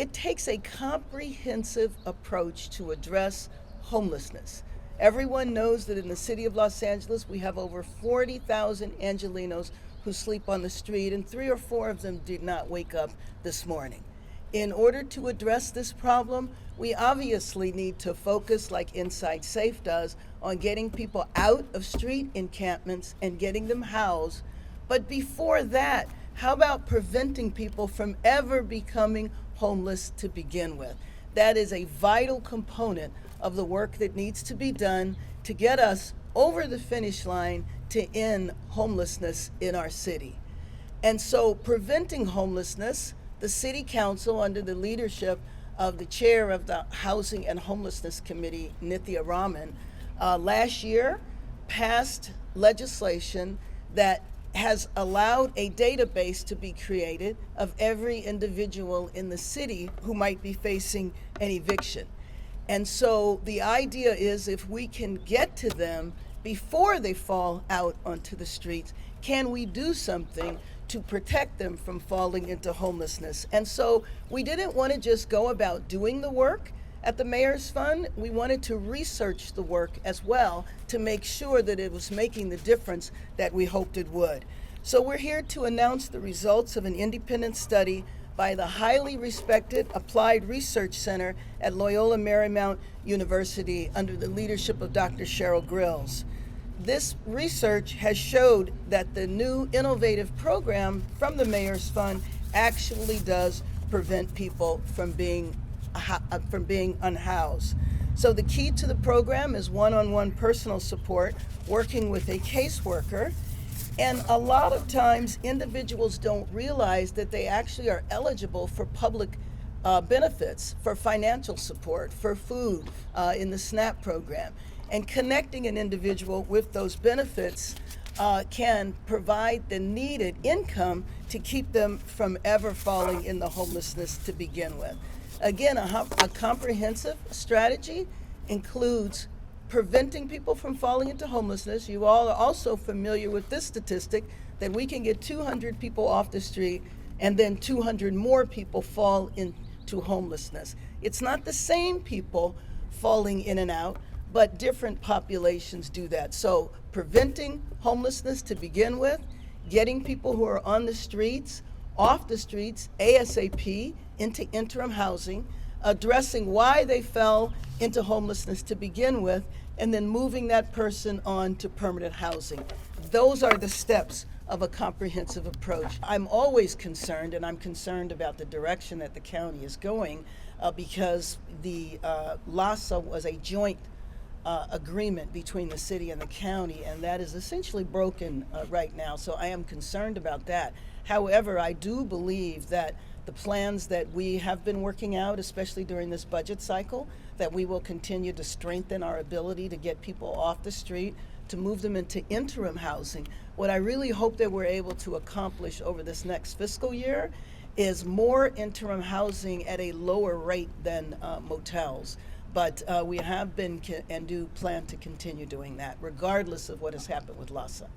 it takes a comprehensive approach to address homelessness. Everyone knows that in the city of Los Angeles, we have over 40,000 Angelenos who sleep on the street, and 3 or 4 of them did not wake up this morning. In order to address this problem, we obviously need to focus, like Inside Safe does, on getting people out of street encampments and getting them housed. But before that, how about preventing people from ever becoming homeless to begin with? That is a vital component of the work that needs to be done to get us over the finish line to end homelessness in our city. And so preventing homelessness, the City Council, under the leadership of the chair of the Housing and Homelessness Committee, Nithya Raman, last year passed legislation that has allowed a database to be created of every individual in the city who might be facing an eviction. And so the idea is, if we can get to them before they fall out onto the streets, can we do something to protect them from falling into homelessness? And so we didn't want to just go about doing the work at the Mayor's Fund. We wanted to research the work as well to make sure that it was making the difference that we hoped it would. So we're here to announce the results of an independent study by the highly respected Applied Research Center at Loyola Marymount University under the leadership of Dr. Cheryl Grills. This research has showed that the new innovative program from the Mayor's Fund actually does prevent people from being unhoused. So the key to the program is one-on-one personal support, working with a caseworker. And a lot of times individuals don't realize that they actually are eligible for public benefits, for financial support, for food in the SNAP program. And connecting an individual with those benefits can provide the needed income to keep them from ever falling into homelessness to begin with. Again, a comprehensive strategy includes preventing people from falling into homelessness. You all are also familiar with this statistic that we can get 200 people off the street and then 200 more people fall into homelessness. It's not the same people falling in and out, but different populations do that. So preventing homelessness to begin with, getting people who are on the streets, off the streets ASAP into interim housing, addressing why they fell into homelessness to begin with, and then moving that person on to permanent housing. Those are the steps of a comprehensive approach. I'm always concerned, and I'm concerned about the direction that the county is going because the LASA was a joint agreement between the city and the county, and that is essentially broken right now. So I am concerned about that. However, I do believe that the plans that we have been working out, especially during this budget cycle, that we will continue to strengthen our ability to get people off the street, to move them into interim housing. What I really hope that we're able to accomplish over this next fiscal year is more interim housing at a lower rate than motels. But we have been and do plan to continue doing that, regardless of what has happened with LASA.